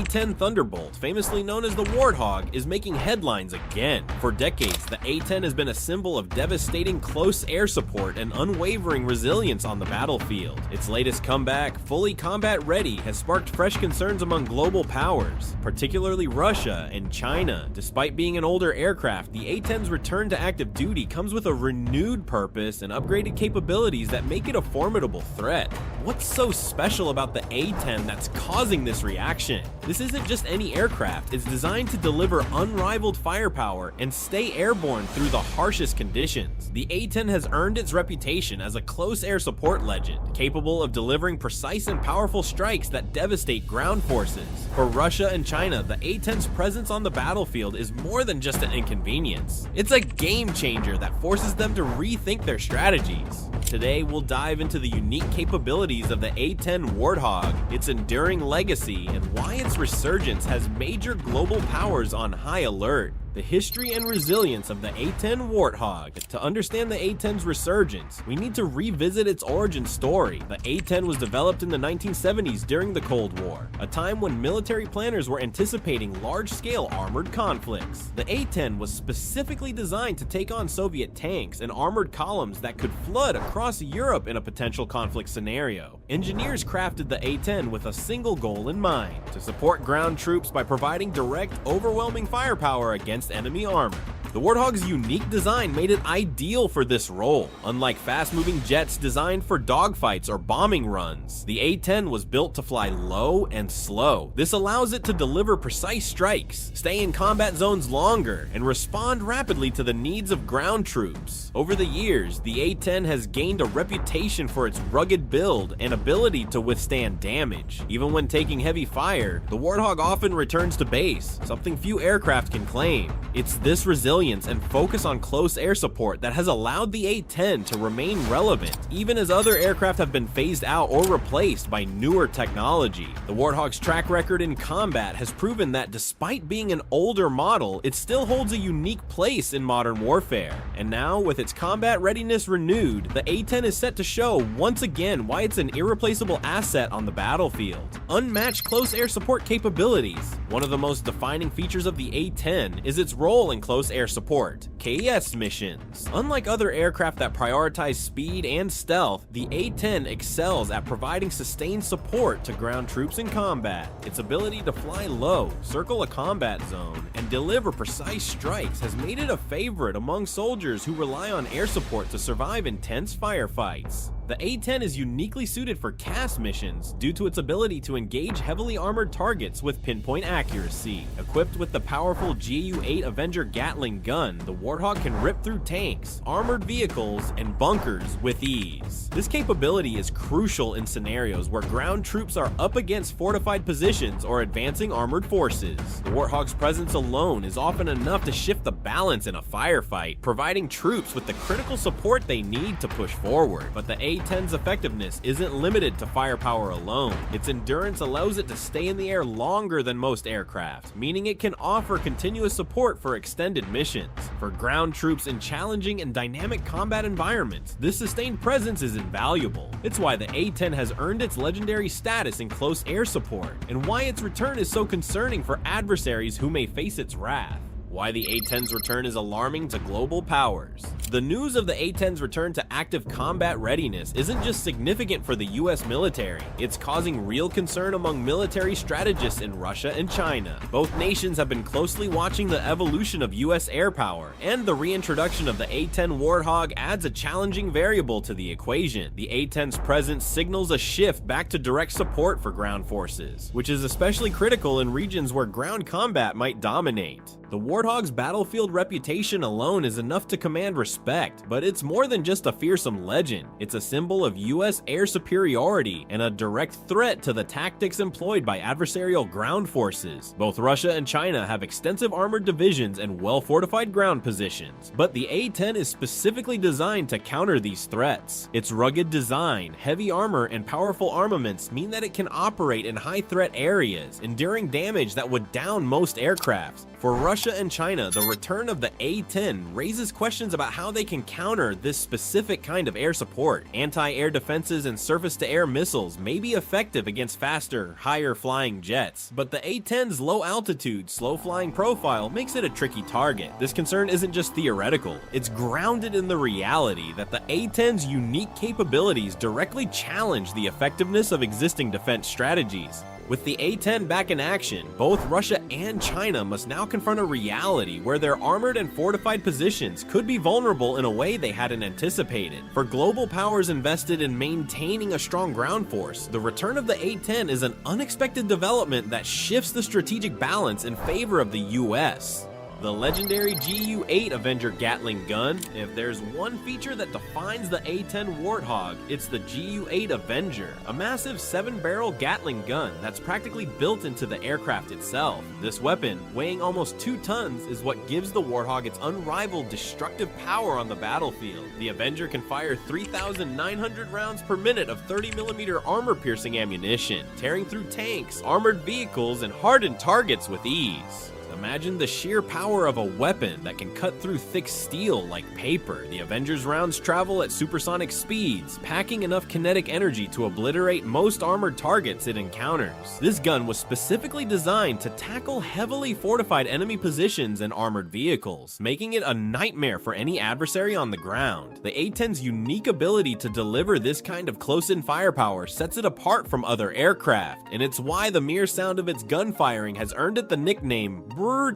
A-10 Thunderbolt, famously known as the Warthog, is making headlines again. For decades, the A-10 has been a symbol of devastating close air support and unwavering resilience on the battlefield. Its latest comeback, fully combat ready, has sparked fresh concerns among global powers, particularly Russia and China. Despite being an older aircraft, the A-10's return to active duty comes with a renewed purpose and upgraded capabilities that make it a formidable threat. What's so special about the A-10 that's causing this reaction? This isn't just any aircraft, it's designed to deliver unrivaled firepower and stay airborne through the harshest conditions. The A-10 has earned its reputation as a close air support legend, capable of delivering precise and powerful strikes that devastate ground forces. For Russia and China, the A-10's presence on the battlefield is more than just an inconvenience. It's a game changer that forces them to rethink their strategies. Today, we'll dive into the unique capabilities of the A-10 Warthog, its enduring legacy, and why its resurgence has major global powers on high alert. The history and resilience of the A-10 Warthog. To understand the A-10's resurgence, we need to revisit its origin story. The A-10 was developed in the 1970s during the Cold War, a time when military planners were anticipating large-scale armored conflicts. The A-10 was specifically designed to take on Soviet tanks and armored columns that could flood across Europe in a potential conflict scenario. Engineers crafted the A-10 with a single goal in mind: to support ground troops by providing direct, overwhelming firepower against enemy armor. The Warthog's unique design made it ideal for this role. Unlike fast-moving jets designed for dogfights or bombing runs, the A-10 was built to fly low and slow. This allows it to deliver precise strikes, stay in combat zones longer, and respond rapidly to the needs of ground troops. Over the years, the A-10 has gained a reputation for its rugged build and ability to withstand damage. Even when taking heavy fire, the Warthog often returns to base, something few aircraft can claim. It's this resilience and focus on close air support that has allowed the A-10 to remain relevant, even as other aircraft have been phased out or replaced by newer technology. The Warthog's track record in combat has proven that despite being an older model, it still holds a unique place in modern warfare. And now, with its combat readiness renewed, the A-10 is set to show once again why it's an irreplaceable asset on the battlefield. Unmatched close air support capabilities. One of the most defining features of the A-10 is its role in close air support, KS missions. Unlike other aircraft that prioritize speed and stealth, the A-10 excels at providing sustained support to ground troops in combat. Its ability to fly low, circle a combat zone, and deliver precise strikes has made it a favorite among soldiers who rely on air support to survive intense firefights. The A-10 is uniquely suited for CAS missions due to its ability to engage heavily armored targets with pinpoint accuracy. Equipped with the powerful G8 Avenger Gatling gun, the Warthog can rip through tanks, armored vehicles, and bunkers with ease. This capability is crucial in scenarios where ground troops are up against fortified positions or advancing armored forces. The Warthog's presence alone is often enough to shift the balance in a firefight, providing troops with the critical support they need to push forward. But the A-10's effectiveness isn't limited to firepower alone. Its endurance allows it to stay in the air longer than most aircraft, meaning it can offer continuous support for extended missions. For ground troops in challenging and dynamic combat environments, this sustained presence is invaluable. It's why the A-10 has earned its legendary status in close air support, and why its return is so concerning for adversaries who may face its wrath. Why the A-10's return is alarming to global powers. The news of the A-10's return to active combat readiness isn't just significant for the US military, it's causing real concern among military strategists in Russia and China. Both nations have been closely watching the evolution of US air power, and the reintroduction of the A-10 Warthog adds a challenging variable to the equation. The A-10's presence signals a shift back to direct support for ground forces, which is especially critical in regions where ground combat might dominate. The Warthog's battlefield reputation alone is enough to command respect, but it's more than just a fearsome legend. It's a symbol of US air superiority and a direct threat to the tactics employed by adversarial ground forces. Both Russia and China have extensive armored divisions and well-fortified ground positions, but the A-10 is specifically designed to counter these threats. Its rugged design, heavy armor, and powerful armaments mean that it can operate in high-threat areas, enduring damage that would down most aircraft. For Russia Russia and China, the return of the A-10 raises questions about how they can counter this specific kind of air support. Anti-air defenses and surface-to-air missiles may be effective against faster, higher-flying jets, but the A-10's low-altitude, slow-flying profile makes it a tricky target. This concern isn't just theoretical, it's grounded in the reality that the A-10's unique capabilities directly challenge the effectiveness of existing defense strategies. With the A-10 back in action, both Russia and China must now confront a reality where their armored and fortified positions could be vulnerable in a way they hadn't anticipated. For global powers invested in maintaining a strong ground force, the return of the A-10 is an unexpected development that shifts the strategic balance in favor of the US. The Legendary G8 Avenger Gatling gun. If there's one feature that defines the A-10 Warthog, it's the G8 Avenger, a massive 7-barrel Gatling gun that's practically built into the aircraft itself. This weapon, weighing almost 2 tons, is what gives the Warthog its unrivaled destructive power on the battlefield. The Avenger can fire 3,900 rounds per minute of 30mm armor-piercing ammunition, tearing through tanks, armored vehicles, and hardened targets with ease. Imagine the sheer power of a weapon that can cut through thick steel like paper. The Avenger's rounds travel at supersonic speeds, packing enough kinetic energy to obliterate most armored targets it encounters. This gun was specifically designed to tackle heavily fortified enemy positions and armored vehicles, making it a nightmare for any adversary on the ground. The A-10's unique ability to deliver this kind of close-in firepower sets it apart from other aircraft, and it's why the mere sound of its gun firing has earned it the nickname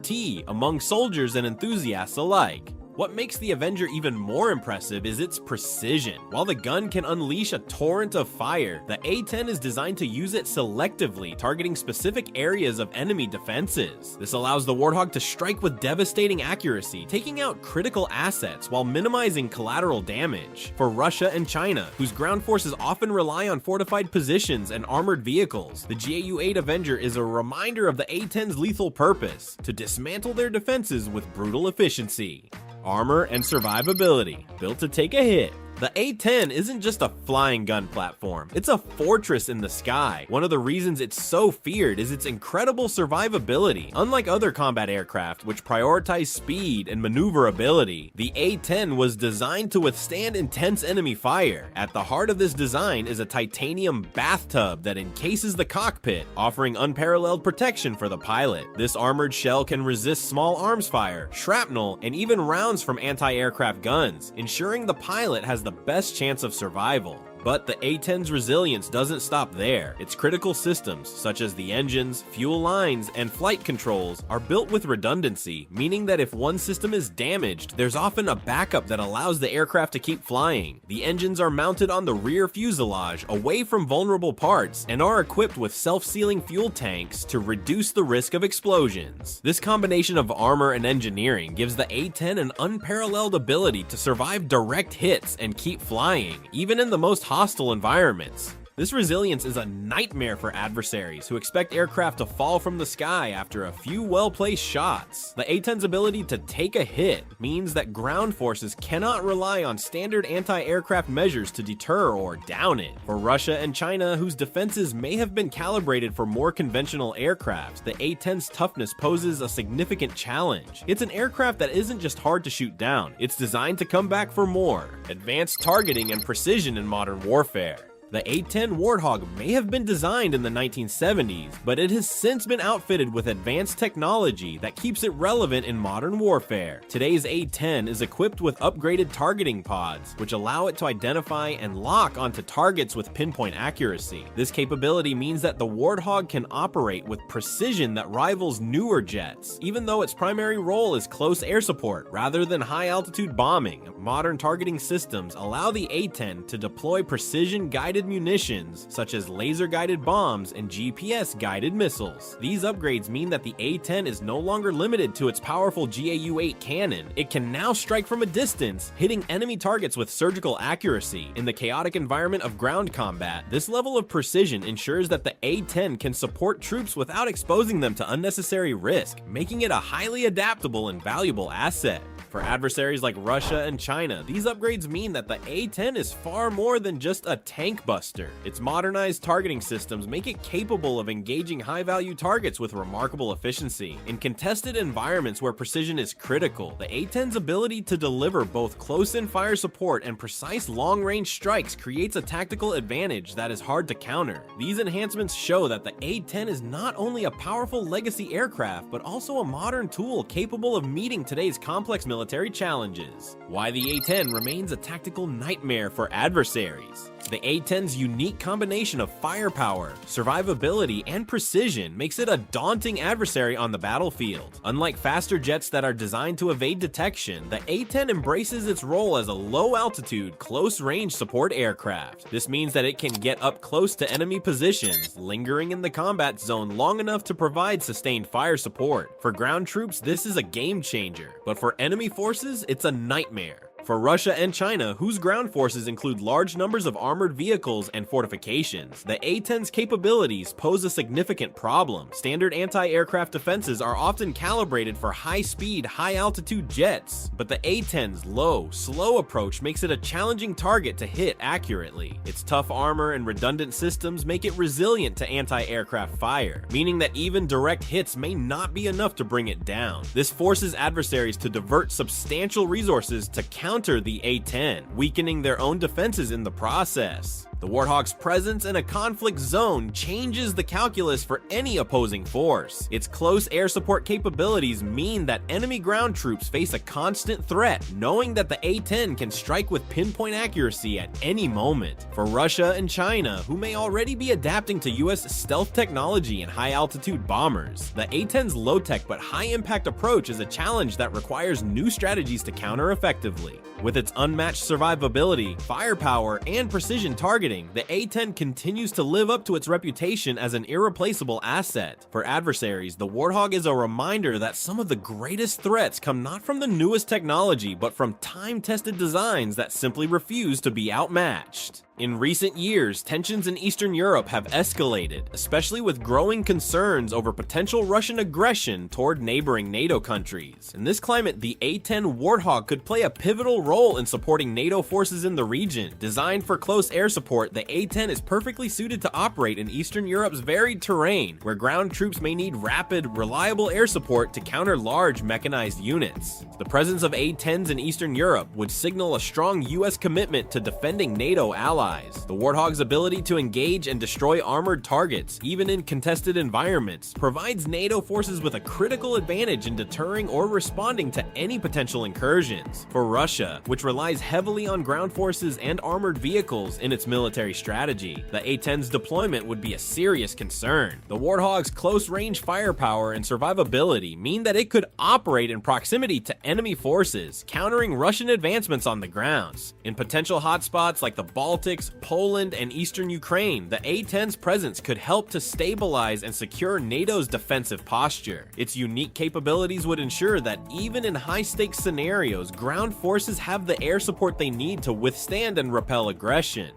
T among soldiers and enthusiasts alike. What makes the Avenger even more impressive is its precision. While the gun can unleash a torrent of fire, the A-10 is designed to use it selectively, targeting specific areas of enemy defenses. This allows the Warthog to strike with devastating accuracy, taking out critical assets while minimizing collateral damage. For Russia and China, whose ground forces often rely on fortified positions and armored vehicles, the G8 Avenger is a reminder of the A-10's lethal purpose: to dismantle their defenses with brutal efficiency. Armor and survivability, built to take a hit. The A-10 isn't just a flying gun platform, it's a fortress in the sky. One of the reasons it's so feared is its incredible survivability. Unlike other combat aircraft, which prioritize speed and maneuverability, the A-10 was designed to withstand intense enemy fire. At the heart of this design is a titanium bathtub that encases the cockpit, offering unparalleled protection for the pilot. This armored shell can resist small arms fire, shrapnel, and even rounds from anti-aircraft guns, ensuring the pilot has the best chance of survival. But the A-10's resilience doesn't stop there. Its critical systems, such as the engines, fuel lines, and flight controls, are built with redundancy, meaning that if one system is damaged, there's often a backup that allows the aircraft to keep flying. The engines are mounted on the rear fuselage, away from vulnerable parts, and are equipped with self-sealing fuel tanks to reduce the risk of explosions. This combination of armor and engineering gives the A-10 an unparalleled ability to survive direct hits and keep flying, even in the most hostile environments. This resilience is a nightmare for adversaries who expect aircraft to fall from the sky after a few well-placed shots. The A-10's ability to take a hit means that ground forces cannot rely on standard anti-aircraft measures to deter or down it. For Russia and China, whose defenses may have been calibrated for more conventional aircraft, the A-10's toughness poses a significant challenge. It's an aircraft that isn't just hard to shoot down, it's designed to come back for more. Advanced targeting and precision in modern warfare. The A-10 Warthog may have been designed in the 1970s, but it has since been outfitted with advanced technology that keeps it relevant in modern warfare. Today's A-10 is equipped with upgraded targeting pods, which allow it to identify and lock onto targets with pinpoint accuracy. This capability means that the Warthog can operate with precision that rivals newer jets, even though its primary role is close air support rather than high-altitude bombing. Modern targeting systems allow the A-10 to deploy precision-guided munitions, such as laser-guided bombs and GPS-guided missiles. These upgrades mean that the A-10 is no longer limited to its powerful GAU-8 cannon. It can now strike from a distance, hitting enemy targets with surgical accuracy. In the chaotic environment of ground combat, this level of precision ensures that the A-10 can support troops without exposing them to unnecessary risk, making it a highly adaptable and valuable asset. For adversaries like Russia and China, these upgrades mean that the A-10 is far more than just a tank buster. Its modernized targeting systems make it capable of engaging high-value targets with remarkable efficiency. In contested environments where precision is critical, the A-10's ability to deliver both close-in fire support and precise long-range strikes creates a tactical advantage that is hard to counter. These enhancements show that the A-10 is not only a powerful legacy aircraft, but also a modern tool capable of meeting today's complex military challenges. Why the A-10 remains a tactical nightmare for adversaries. The A-10's unique combination of firepower, survivability, and precision makes it a daunting adversary on the battlefield. Unlike faster jets that are designed to evade detection, the A-10 embraces its role as a low-altitude, close-range support aircraft. This means that it can get up close to enemy positions, lingering in the combat zone long enough to provide sustained fire support. For ground troops, this is a game-changer, but for enemy forces, it's a nightmare. For Russia and China, whose ground forces include large numbers of armored vehicles and fortifications, the A-10's capabilities pose a significant problem. Standard anti-aircraft defenses are often calibrated for high-speed, high-altitude jets, but the A-10's low, slow approach makes it a challenging target to hit accurately. Its tough armor and redundant systems make it resilient to anti-aircraft fire, meaning that even direct hits may not be enough to bring it down. This forces adversaries to divert substantial resources to counter the A-10, weakening their own defenses in the process. The Warthog's presence in a conflict zone changes the calculus for any opposing force. Its close air support capabilities mean that enemy ground troops face a constant threat, knowing that the A-10 can strike with pinpoint accuracy at any moment. For Russia and China, who may already be adapting to US stealth technology and high-altitude bombers, the A-10's low-tech but high-impact approach is a challenge that requires new strategies to counter effectively. With its unmatched survivability, firepower, and precision targeting, the A-10 continues to live up to its reputation as an irreplaceable asset. For adversaries, the Warthog is a reminder that some of the greatest threats come not from the newest technology, but from time-tested designs that simply refuse to be outmatched. In recent years, tensions in Eastern Europe have escalated, especially with growing concerns over potential Russian aggression toward neighboring NATO countries. In this climate, the A-10 Warthog could play a pivotal role in supporting NATO forces in the region. Designed for close air support, the A-10 is perfectly suited to operate in Eastern Europe's varied terrain, where ground troops may need rapid, reliable air support to counter large mechanized units. The presence of A-10s in Eastern Europe would signal a strong US commitment to defending NATO allies. The Warthog's ability to engage and destroy armored targets, even in contested environments, provides NATO forces with a critical advantage in deterring or responding to any potential incursions. For Russia, which relies heavily on ground forces and armored vehicles in its military strategy, the A-10's deployment would be a serious concern. The Warthog's close-range firepower and survivability mean that it could operate in proximity to enemy forces, countering Russian advancements on the grounds. In potential hotspots like the Baltic, Poland, and eastern Ukraine, the A-10's presence could help to stabilize and secure NATO's defensive posture. Its unique capabilities would ensure that even in high-stakes scenarios, ground forces have the air support they need to withstand and repel aggression.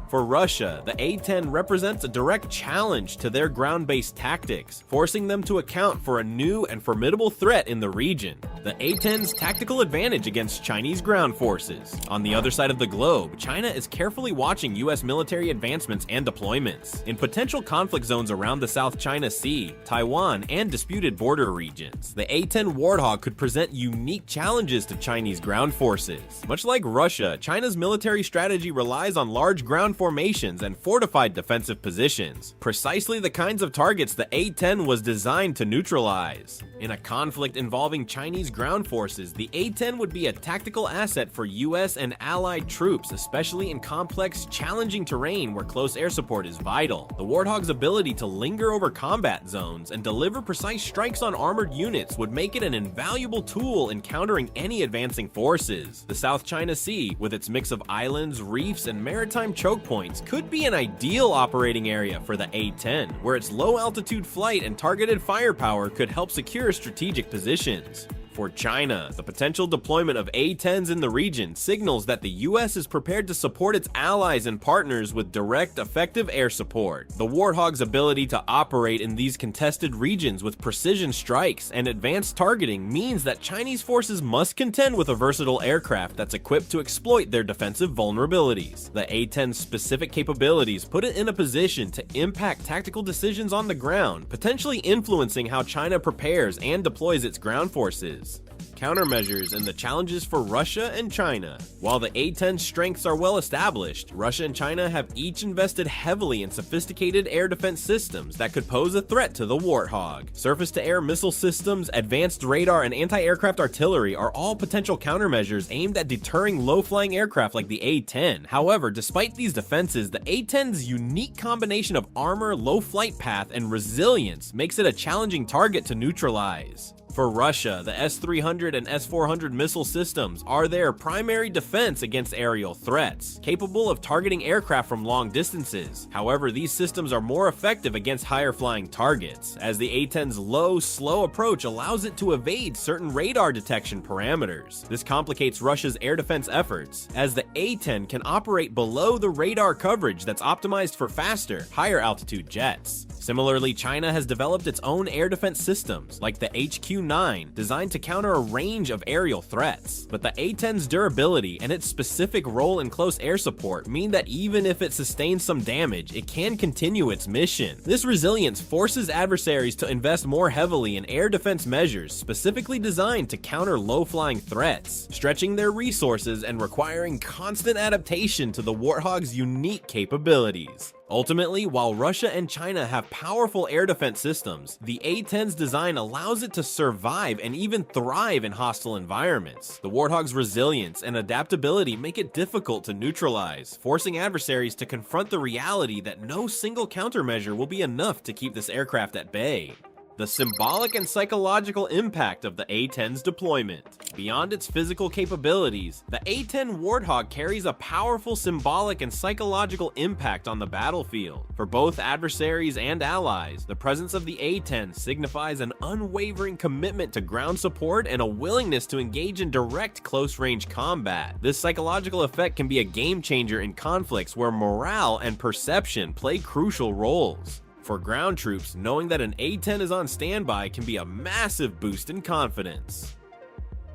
For Russia, the A-10 represents a direct challenge to their ground-based tactics, forcing them to account for a new and formidable threat in the region: the A-10's tactical advantage against Chinese ground forces. On the other side of the globe, China is carefully watching US military advancements and deployments. In potential conflict zones around the South China Sea, Taiwan, and disputed border regions, the A-10 Warthog could present unique challenges to Chinese ground forces. Much like Russia, China's military strategy relies on large ground formations and fortified defensive positions, precisely the kinds of targets the A-10 was designed to neutralize. In a conflict involving Chinese ground forces, the A-10 would be a tactical asset for US and allied troops, especially in complex, challenging terrain where close air support is vital. The Warthog's ability to linger over combat zones and deliver precise strikes on armored units would make it an invaluable tool in countering any advancing forces. The South China Sea, with its mix of islands, reefs, and maritime choke points, could be an ideal operating area for the A-10, where its low-altitude flight and targeted firepower could help secure strategic positions. For China, the potential deployment of A-10s in the region signals that the US is prepared to support its allies and partners with direct, effective air support. The Warthog's ability to operate in these contested regions with precision strikes and advanced targeting means that Chinese forces must contend with a versatile aircraft that's equipped to exploit their defensive vulnerabilities. The A-10's specific capabilities put it in a position to impact tactical decisions on the ground, potentially influencing how China prepares and deploys its ground forces. Countermeasures and the challenges for Russia and China. While the A-10's strengths are well established, Russia and China have each invested heavily in sophisticated air defense systems that could pose a threat to the Warthog. Surface-to-air missile systems, advanced radar, and anti-aircraft artillery are all potential countermeasures aimed at deterring low-flying aircraft like the A-10. However, despite these defenses, the A-10's unique combination of armor, low flight path, and resilience makes it a challenging target to neutralize. For Russia, the S-300 and S-400 missile systems are their primary defense against aerial threats, capable of targeting aircraft from long distances. However, these systems are more effective against higher-flying targets, as the A-10's low, slow approach allows it to evade certain radar detection parameters. This complicates Russia's air defense efforts, as the A-10 can operate below the radar coverage that's optimized for faster, higher-altitude jets. Similarly, China has developed its own air defense systems, like the HQ-9, designed to counter a range of aerial threats. But the A-10's durability and its specific role in close air support mean that even if it sustains some damage, it can continue its mission. This resilience forces adversaries to invest more heavily in air defense measures specifically designed to counter low-flying threats, stretching their resources and requiring constant adaptation to the Warthog's unique capabilities. Ultimately, while Russia and China have powerful air defense systems, the A-10's design allows it to survive and even thrive in hostile environments. The Warthog's resilience and adaptability make it difficult to neutralize, forcing adversaries to confront the reality that no single countermeasure will be enough to keep this aircraft at bay. The symbolic and psychological impact of the A-10's deployment. Beyond its physical capabilities, the A-10 Warthog carries a powerful symbolic and psychological impact on the battlefield. For both adversaries and allies, the presence of the A-10 signifies an unwavering commitment to ground support and a willingness to engage in direct close-range combat. This psychological effect can be a game-changer in conflicts where morale and perception play crucial roles. For ground troops, knowing that an A-10 is on standby can be a massive boost in confidence.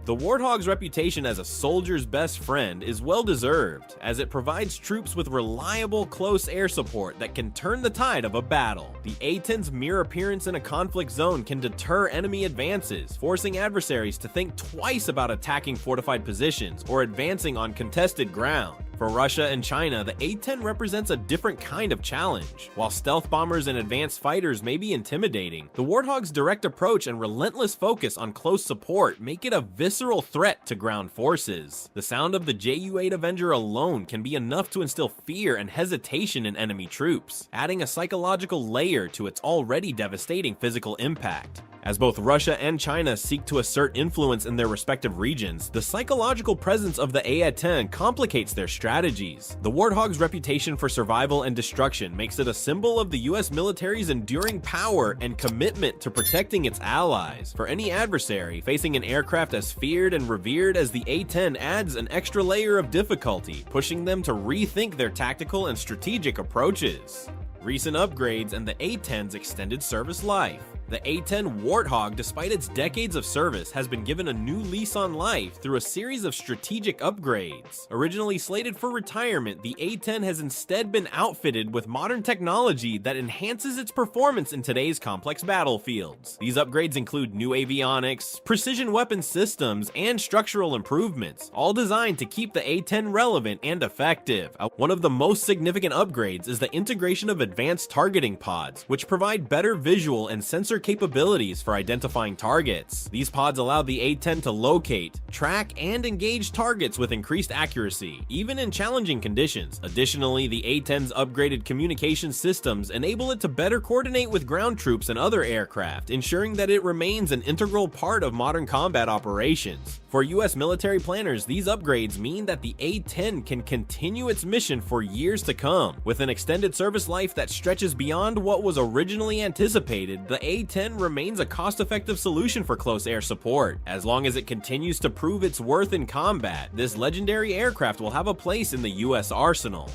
The Warthog's reputation as a soldier's best friend is well-deserved, as it provides troops with reliable close air support that can turn the tide of a battle. The A-10's mere appearance in a conflict zone can deter enemy advances, forcing adversaries to think twice about attacking fortified positions or advancing on contested ground. For Russia and China, the A-10 represents a different kind of challenge. While stealth bombers and advanced fighters may be intimidating, the Warthog's direct approach and relentless focus on close support make it a visceral threat to ground forces. The sound of the Ju-8 Avenger alone can be enough to instill fear and hesitation in enemy troops, adding a psychological layer to its already devastating physical impact. As both Russia and China seek to assert influence in their respective regions, the psychological presence of the A-10 complicates their strategies. The Warthog's reputation for survival and destruction makes it a symbol of the US military's enduring power and commitment to protecting its allies. For any adversary, facing an aircraft as feared and revered as the A-10 adds an extra layer of difficulty, pushing them to rethink their tactical and strategic approaches. Recent upgrades and the A-10's extended service life. The A-10 Warthog, despite its decades of service, has been given a new lease on life through a series of strategic upgrades. Originally slated for retirement, the A-10 has instead been outfitted with modern technology that enhances its performance in today's complex battlefields. These upgrades include new avionics, precision weapon systems, and structural improvements, all designed to keep the A-10 relevant and effective. One of the most significant upgrades is the integration of advanced targeting pods, which provide better visual and sensor capabilities for identifying targets. These pods allow the A-10 to locate, track, and engage targets with increased accuracy, even in challenging conditions. Additionally, the A-10's upgraded communication systems enable it to better coordinate with ground troops and other aircraft, ensuring that it remains an integral part of modern combat operations. For US military planners, these upgrades mean that the A-10 can continue its mission for years to come. With an extended service life that stretches beyond what was originally anticipated, the A-10 A-10 remains a cost-effective solution for close air support. As long as it continues to prove its worth in combat, this legendary aircraft will have a place in the US arsenal.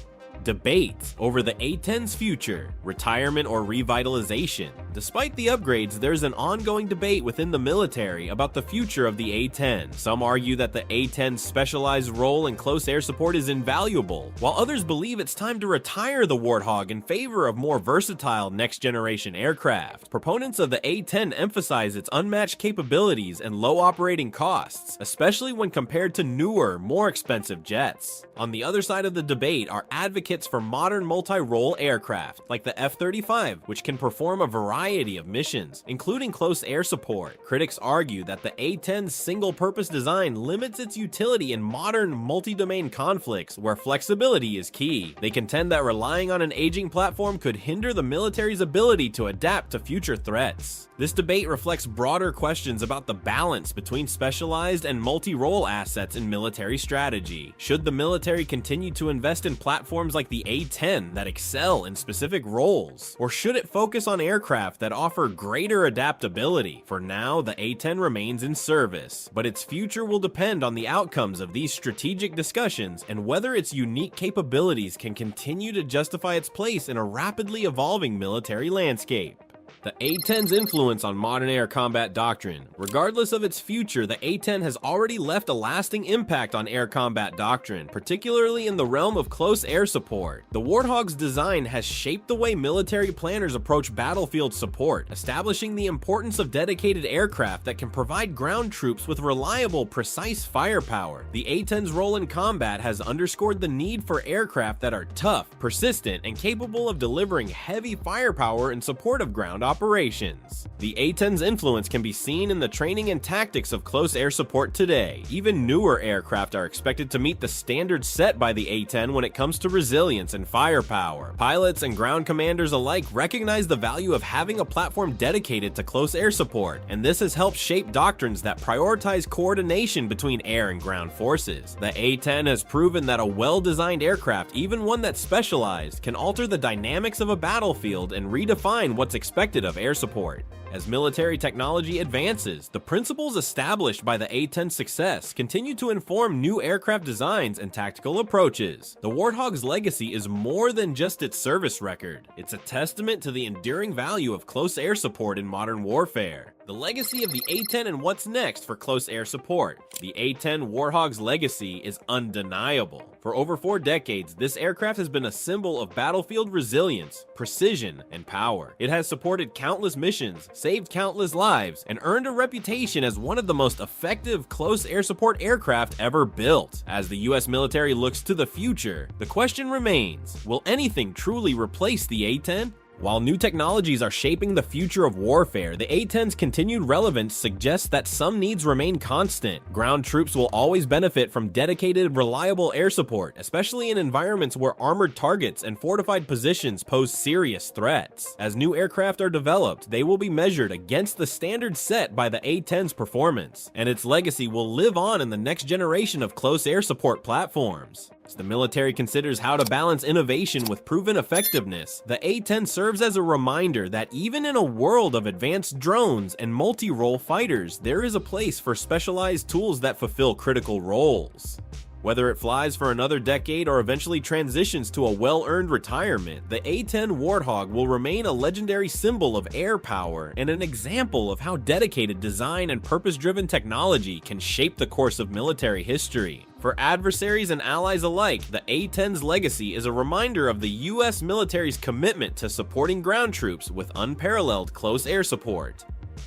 Debate over the A-10's future, retirement or revitalization. Despite the upgrades, there's an ongoing debate within the military about the future of the A-10. Some argue that the A-10's specialized role in close air support is invaluable, while others believe it's time to retire the Warthog in favor of more versatile next-generation aircraft. Proponents of the A-10 emphasize its unmatched capabilities and low operating costs, especially when compared to newer, more expensive jets. On the other side of the debate are advocates for modern multi-role aircraft, like the F-35, which can perform a variety of missions, including close air support. Critics argue that the A-10's single-purpose design limits its utility in modern multi-domain conflicts where flexibility is key. They contend that relying on an aging platform could hinder the military's ability to adapt to future threats. This debate reflects broader questions about the balance between specialized and multi-role assets in military strategy. Should the military continue to invest in platforms like the A-10 that excel in specific roles? Or should it focus on aircraft that offer greater adaptability? For now, the A-10 remains in service, but its future will depend on the outcomes of these strategic discussions and whether its unique capabilities can continue to justify its place in a rapidly evolving military landscape. The A-10's influence on modern air combat doctrine. Regardless of its future, the A-10 has already left a lasting impact on air combat doctrine, particularly in the realm of close air support. The Warthog's design has shaped the way military planners approach battlefield support, establishing the importance of dedicated aircraft that can provide ground troops with reliable, precise firepower. The A-10's role in combat has underscored the need for aircraft that are tough, persistent, and capable of delivering heavy firepower in support of ground operations. The A-10's influence can be seen in the training and tactics of close air support today. Even newer aircraft are expected to meet the standards set by the A-10 when it comes to resilience and firepower. Pilots and ground commanders alike recognize the value of having a platform dedicated to close air support, and this has helped shape doctrines that prioritize coordination between air and ground forces. The A-10 has proven that a well-designed aircraft, even one that's specialized, can alter the dynamics of a battlefield and redefine what's expected of air support. As military technology advances, the principles established by the A-10's success continue to inform new aircraft designs and tactical approaches. The Warthog's legacy is more than just its service record. It's a testament to the enduring value of close air support in modern warfare. The legacy of the A-10 and what's next for close air support. The A-10 Warthog's legacy is undeniable. For over 4 decades, this aircraft has been a symbol of battlefield resilience, precision, and power. It has supported countless missions, saved countless lives, and earned a reputation as one of the most effective close air support aircraft ever built. As the US military looks to the future, the question remains, will anything truly replace the A-10? While new technologies are shaping the future of warfare, the A-10's continued relevance suggests that some needs remain constant. Ground troops will always benefit from dedicated, reliable air support, especially in environments where armored targets and fortified positions pose serious threats. As new aircraft are developed, they will be measured against the standards set by the A-10's performance, and its legacy will live on in the next generation of close air support platforms. As the military considers how to balance innovation with proven effectiveness, the A-10 serves as a reminder that even in a world of advanced drones and multi-role fighters, there is a place for specialized tools that fulfill critical roles. Whether it flies for another decade or eventually transitions to a well-earned retirement, the A-10 Warthog will remain a legendary symbol of air power and an example of how dedicated design and purpose-driven technology can shape the course of military history. For adversaries and allies alike, the A-10's legacy is a reminder of the US military's commitment to supporting ground troops with unparalleled close air support.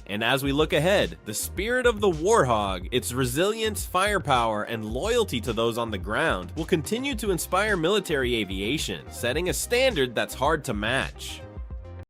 And as we look ahead, the spirit of the Warthog, its resilience, firepower, and loyalty to those on the ground will continue to inspire military aviation, setting a standard that's hard to match.